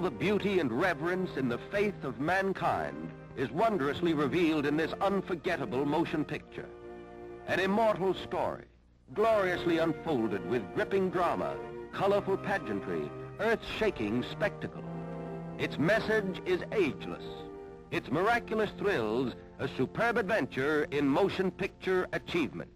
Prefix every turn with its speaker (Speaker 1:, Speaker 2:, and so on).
Speaker 1: the beauty and reverence in the faith of mankind is wondrously revealed in this unforgettable motion picture. An immortal story, gloriously unfolded with gripping drama, colorful pageantry, earth-shaking spectacle. Its message is ageless. Its miraculous thrills, a superb adventure in motion picture achievement.